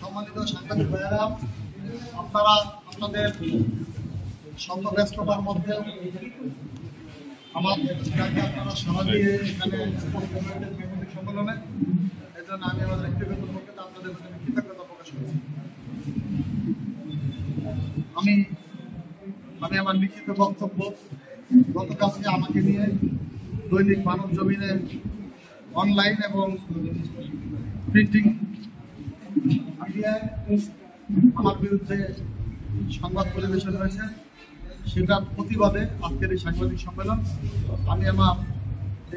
সম্মানিত সাংবাদিক ভাইয়েরা, আপনারা আপনাদের ব্যস্ততার মধ্যে আপনারা সারা দিয়ে এখানে সম্মেলনে এই জন্য আমি আমার ব্যক্তিগত পক্ষে আপনাদের কৃতজ্ঞতা প্রকাশ করছি। আমি আমার লিখিত বক্তব্য গতকালকে আমাকে নিয়ে দৈনিক মানব জমিনে অনলাইন এবং প্রিন্টিং মিডিয়ায় আমার বিরুদ্ধে সংবাদ পরিবেশন হয়েছে, সেটার প্রতিবাদে আজকের এই সাংবাদিক সম্মেলন। আমি আমার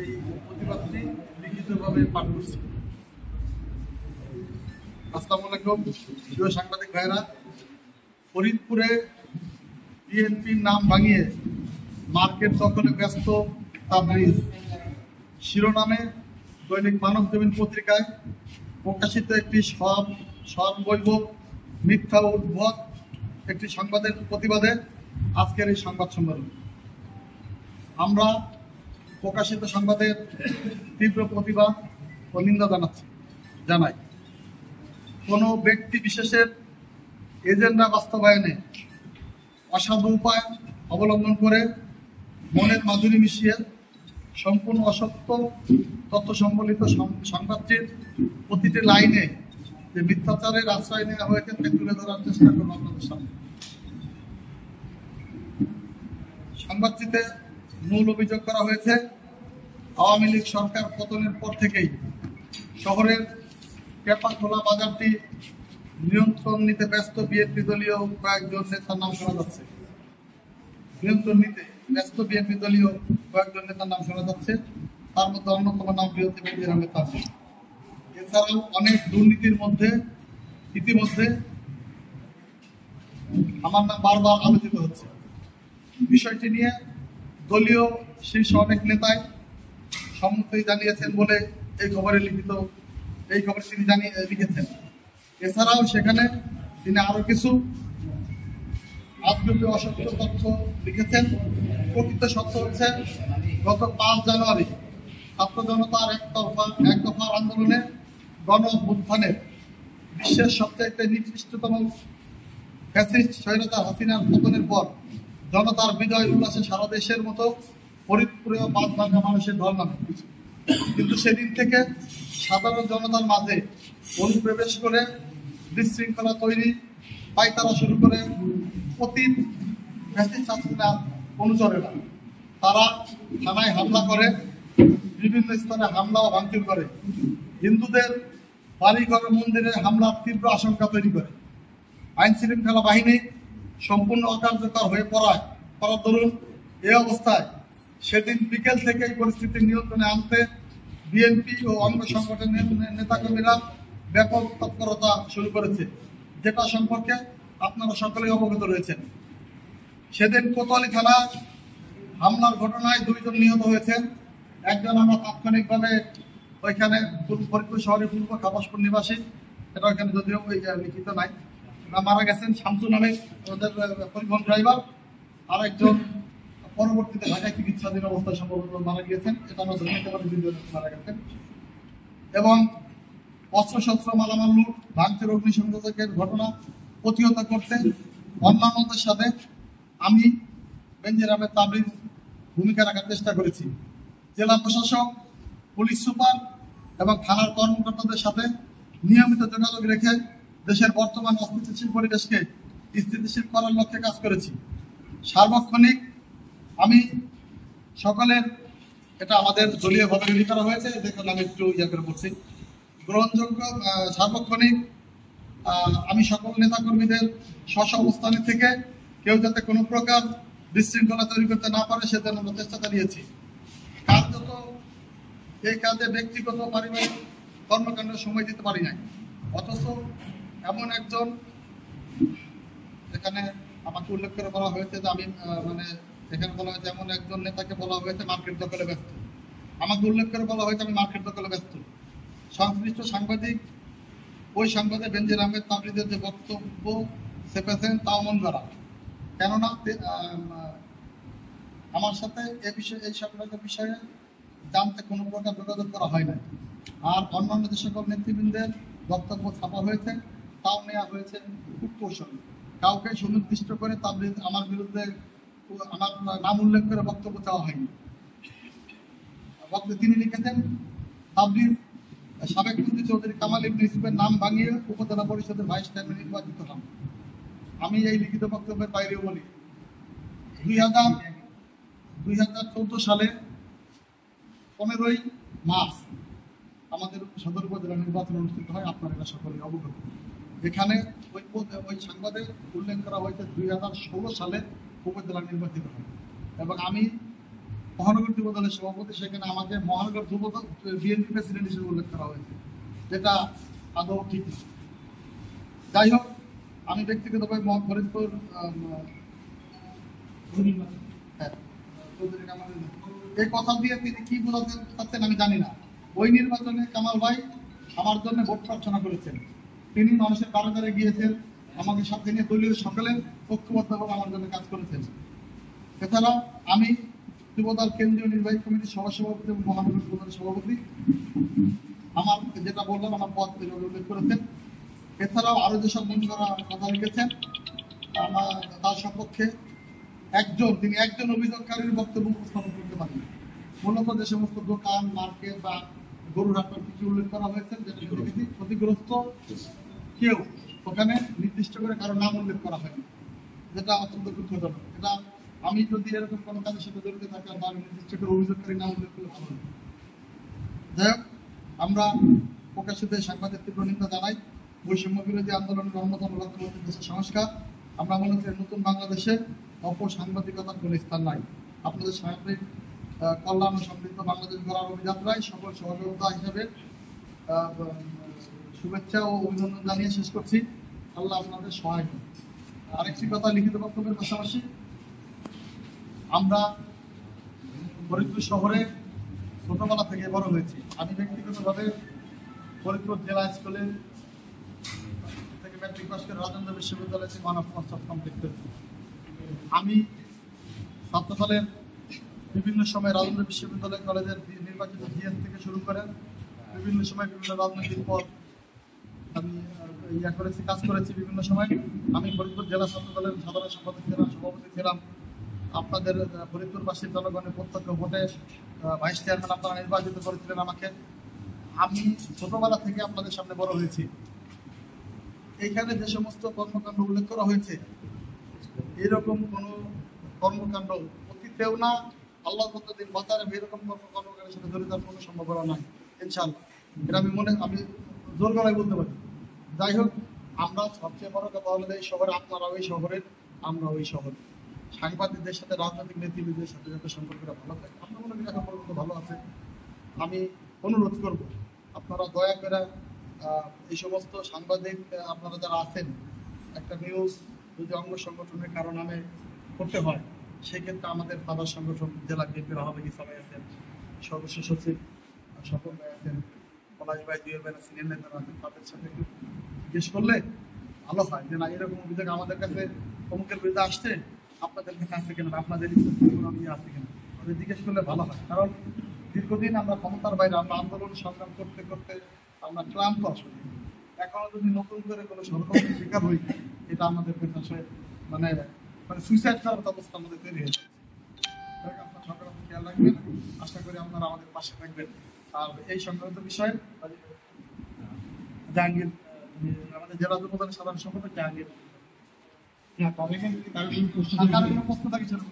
এই প্রতিবাদটি লিখিতভাবে পাঠ করছি। আসসালামু আলাইকুম প্রিয় সাংবাদিক ভাইরা, ফরিদপুরে বিএনপির নাম ভাঙিয়ে মার্কেট দখলে ব্যস্ত তাবলিগ শিরোনামে দৈনিক মানব জমিন পত্রিকায় প্রকাশিত একটি সর্বৈব মিথ্যা ও উদ্ভট একটি সংবাদের প্রতিবাদে আজকের এই সংবাদ সম্মেলন। আমরা প্রকাশিত সংবাদের তীব্র প্রতিবাদ ও নিন্দা জানাই। কোনো ব্যক্তি বিশেষের এজেন্ডা বাস্তবায়নে অসাধু উপায় অবলম্বন করে মনের মাধুরী মিশিয়ে সম্পূর্ণ অসত্য তথ্য সম্বলিত সংবাদটির প্রতিটি লাইনে যে মিথ্যাচারের আশ্রয় নেওয়া হয়েছে তা তুলে ধরার চেষ্টা করব আপনাদের সামনে। সংবাদটিতে মূল অভিযোগ করা হয়েছে, আওয়ামী লীগ সরকার পতনের পর থেকেই শহরের পেপারখোলা বাজারটি নিয়ন্ত্রণ নিতে ব্যস্ত বিএনপি দলীয় কয়েকজন নেতার নাম শোনা যাচ্ছে। তার মধ্যে অন্যতম নাম বিরোধী বেনজির আহমেদ তাবলিগ। এছাড়াও অনেক দুর্নীতির মধ্যে ইতিমধ্যে আমার নাম বারবার আলোচিত হচ্ছে। বিষয়টি নিয়ে দলীয় শীর্ষ অনেক নেতাই সম্মতি জানিয়েছেন বলে এই খবরে তিনি লিখেছেন। এছাড়াও সেখানে তিনি আরো কিছু আজগুবি অসত্য তথ্য লিখেছেন। প্রকৃত সত্য হচ্ছে, গত 5 জানুয়ারি ছাত্র জনতার এক দফার আন্দোলনে গণ অভ্যুত্থানের বিশ্বের সবচাইতে নিকৃষ্টতম ফ্যাসিস্ট স্বৈরাচার হাসিনার পতনের পর জনতার বিজয় উল্লাসে সারা দেশের মতো ফরিদপুরে বাদ ভাঙা মানুষের ঢল নামে। কিন্তু সেদিন থেকে সাধারণ জনতার মাঝে অনুপ্রবেশ করে বিশৃঙ্খলা তৈরি পায়তারা শুরু করে অতীত ফ্যাসিস্ট হাসিনার অনুচরেরা। তারা থানায় হামলা করে, বিভিন্ন স্থানে হামলা ও ভাঙচুর করে, হিন্দুদের বাড়িঘর মন্দিরে হামলার তীব্র আশঙ্কা তৈরি করে। আইন শৃঙ্খলা বাহিনী সম্পূর্ণ অকার্যকর হয়ে পড়ার দরুন এই অবস্থায় সেদিন বিকেল থেকেই পরিস্থিতি নিয়ন্ত্রণে আনতে বিএনপি ও অঙ্গ সংগঠনের নেতাকর্মীরা ব্যাপক তৎপরতা শুরু করেছে, যেটা সম্পর্কে আপনারা সকলেই অবগত রয়েছেন। সেদিন কোতোয়ালি থানা হামলার ঘটনায় 2 জন নিহত হয়েছেন। একজন আমরা তাৎক্ষণিকভাবে ওইখানে ফরিদপুর শহরের পূর্ব কাপাসপুর নিবাসী, এটা ওইখানে যদিও লিখিত নাই, মারা গেছেন শামসু নামে ওদের পরিবহন ড্রাইভার। আর একজন পরবর্তীতে ঢাকায় চিকিৎসাধীন অবস্থায় সম্ভবত মারা গিয়েছেন, এটা আমরা ধরে নিতে পারি 2 জন মারা গেছেন। এবং অস্ত্রশস্ত্র মালামাল লুট, ভাঙচুর, অগ্নিসংযোগের ঘটনা প্রতিহত করতে অন্যান্যদের সাথে আমি বেনজির আহমেদ তাবলিগ ভূমিকা রাখার চেষ্টা করেছি। জেলা প্রশাসক, পুলিশ সুপার এবং থানার কর্মকর্তাদের সাথে নিয়মিত যোগাযোগ রেখে দেশের বর্তমান অস্থিতিশীল পরিবেশকে স্থিতিশীল করার লক্ষ্যে কাজ করেছি। সার্বক্ষণিক আমি সকলের, এটা আমাদের দলীয়ভাবে রেডি করা হয়েছে, দেখুন আমি একটু করে বলছি, গ্রহণযোগ্য সার্বক্ষণিক আমি সকল নেতাকর্মীদের স্ব অবস্থানে থেকে কেউ যাতে কোনো প্রকার বিশৃঙ্খলা তৈরি করতে না পারে সেজন্য আমরা চেষ্টা চালিয়েছি। কার্যত এই কাজে ব্যক্তিগত পারিবারিক কর্মকাণ্ডে সময় দিতে পারি নাই, অথচ এমন একজন, এখানে আমাকে উল্লেখ করে বলা হয়েছে যে আমি এখানে বলা হয়েছে এমন একজন নেতাকে বলা হয়েছে মার্কেট দখলে ব্যস্ত। আমাকে উল্লেখ করে বলা হয়েছে আমি মার্কেট দখলে ব্যস্ত। সংশ্লিষ্ট সাংবাদিক ওই সংবাদে বেনজির আহমেদ তাবলিগের যে বক্তব্য ছেপেছেন তাও মন গড়া, কেননা আমার সাথে এই সংবাদের বিষয়ে জানতে কোনো প্রকার যোগাযোগ করা হয় না। আর অন্যান্য যে সকল নেতৃবৃন্দের বক্তব্য ছাপা হয়েছে তাও নেওয়া হয়েছে খুব কৌশলী। কাউকে সুনির্দিষ্ট করে আমার বিরুদ্ধে আমার নাম উল্লেখ করে বক্তব্য চাওয়া হয়নি। তিনি লিখেছেন, তাবরিজ সাবেক মন্ত্রী চৌধুরী কামাল ইবনে ইউসুফের নাম ভাঙিয়ে উপজেলা পরিষদের ভাইস চেয়ারম্যান নির্বাচিত হন। আমি এই লিখিত বক্তব্যের বাইরেও বলি, 2014 সালে 15ই মার্চ আমাদের সদর উপজেলা নির্বাচন অনুষ্ঠিত হয়, আপনারা এটা সকলেই অবগত। যেখানে ওই সংবাদে উল্লেখ করা হয়েছে 2016 সালে উপজেলা নির্বাচিত হয় এবং আমি মহানগর যুব দলের সভাপতি। সেখানে আমাকে মহানগর যুব বিএনপি প্রেসিডেন্ট হিসেবে উল্লেখ করা হয়েছে, যেটা আদৌ ঠিক না। যাই হোক, আমি ব্যক্তিগতভাবে ফরিদপুর এই কথা দিয়ে তিনি কি বোঝাতে চাচ্ছেন আমি জানি না। ওই নির্বাচনে কামাল ভাই আমার জন্য ভোট প্রার্থনা করেছেন। তিনি মানুষের দ্বারে দ্বারে গিয়েছেন, আমাকে সাথে নিয়ে দলীয় সকালে ঐক্যবদ্ধভাবে আমার জন্য কাজ করেছেন। এছাড়া আমি যুবদল কেন্দ্রীয় নির্বাহী কমিটির সহসভাপতি এবং মহানগর যুবদলের সভাপতি। আমার যেটা বললাম, আমার পদ উল্লেখ করেছেন। এছাড়াও আরো যেসব বন্ধুরা কথা লিখেছেন, আমার তার সপক্ষে তিনি একজন অভিযোগকারীর বক্তব্য উপস্থাপন করতে পারেন। মূলত যে সমস্ত দোকান, মার্কেট বা গরুর হাটের কিছু উল্লেখ করা হয়েছে, যেটা ক্ষতিগ্রস্ত কেউ ওখানে নির্দিষ্ট করে কারো নাম উল্লেখ করা হয়নি, যেটা অত্যন্ত দুঃখজনক। এটা আমি যদি এরকম কোনো কাজের সাথে জড়িত থাকি, বা নির্দিষ্ট করে অভিযোগকারী নাম উল্লেখ করলে ভালো হবে। যাই হোক, আমরা প্রকাশিত সাংবাদিক তীব্র নিন্দা জানাই। বৈষম্য বিরোধী আন্দোলনের অন্যতম লক্ষ্য হচ্ছে দেশের সংস্কার। আমরা মনে করি নতুন বাংলাদেশে অপসাংবাদিকতার কোনো স্থান নাই। আপনাদের সামগ্রিক কল্যাণ ও সমৃদ্ধ বাংলাদেশ গড়ার অভিযাত্রায় সকল সহযোগিতা হিসেবে শুভেচ্ছা ও অভিনন্দন জানিয়ে শেষ করছি। আল্লাহ আপনাদের সহায় হোক। আরেকটি কথা, লিখিত বক্তব্যের পাশাপাশি আমরা ফরিদপুর শহরে ছোটবেলা থেকে বড় হয়েছি। আমি ব্যক্তিগতভাবে ফরিদপুর জেলা স্কুলে থেকে ম্যাট্রিক পাস করে রাজেন্দ্র বিশ্ববিদ্যালয়ে মানব কনসার্ট কমপ্লিট করেছি। আমি ছাত্রদলের বিভিন্ন সময় রাজেন্দ্র বিশ্ববিদ্যালয় কলেজের নির্বাচিত জিএস থেকে শুরু করে বিভিন্ন সময় বিভিন্ন রাজনৈতিক পদ আমি কাজ করেছি। বিভিন্ন সময় আমি ফরিদপুর জেলা ছাত্রদলের সাধারণ সম্পাদক ছিলাম, সভাপতি ছিলাম। আপনাদের ফরিদপুরবাসীর জনগণের প্রত্যক্ষ ভোটে ভাইস চেয়ারম্যান আপনারা নির্বাচিত করেছিলেন আমাকে। আমি ছোটবেলা থেকে আপনাদের সামনে বড় হয়েছি। এইখানে যে সমস্ত কর্মকাণ্ড উল্লেখ করা হয়েছে, এরকম কোনো কর্মকাণ্ড অতীতেও না, আল্লাহ কতদিন বাঁচার এরকম কর্মকাণ্ডের সাথে জড়িত কোনো সম্ভাবনা নাই ইনশাআল্লাহ। এটা আমি জোর গলায় বলতে পারি। যাই হোক, আমরা সবচেয়ে বড় কথা হলো এই শহরে, আপনারা ওই শহরের, আমরা ওই শহরে। সাংবাদিকদের সাথে, রাজনৈতিক নেতৃবৃন্দের সাথে যাতে সম্পর্কটা ভালো থাকে, আপনার মনে করি সম্পর্ক ভালো আছে। আমি অনুরোধ করব, আপনারা দয়া করে এই সমস্ত সাংবাদিক আপনারা যারা আছেন, একটা নিউজ যদি অঙ্গ সংগঠনের কারো নামে করতে হয়, সেক্ষেত্রে আমাদের ফাদার সংগঠন জেলা বিএনপির আহ্বায়ক সবাই আছেন, সদস্য সচিব স্বপন ভাই আছেন, পলাশ ভাই, দুই ভাই সিনিয়র নেতারা আছেন, তাদের সাথে একটু জিজ্ঞেস করলে ভালো হয় যে না, এরকম অভিযোগ আমাদের কাছে অমুকের বিরুদ্ধে আসছে, আপনাদের কাছে আসছে কিনা, আপনাদের ইয়ে আছে কিনা, ওদের জিজ্ঞেস করলে ভালো হয়। কারণ দীর্ঘদিন আমরা ক্ষমতার বাইরে, আমরা আন্দোলন সংগ্রাম করতে করতে আমরা ক্লান্ত আসলে। এখনো যদি নতুন করে কোনো ষড়যন্ত্রের শিকার হই, এটা আমাদের কাছে মানে সুইসাইড করার অবস্থা আমাদের তৈরি হয়ে যাচ্ছে। আপনার সরকার খেয়াল রাখবেন, আশা করি আপনারা আমাদের পাশে থাকবেন। আর এই সংক্রান্ত বিষয়ে জাহাঙ্গীর, আমাদের জেলা যুবদলের সাধারণ সম্পাদক জাহাঙ্গীর, প্রশ্ন থাকে সেরকম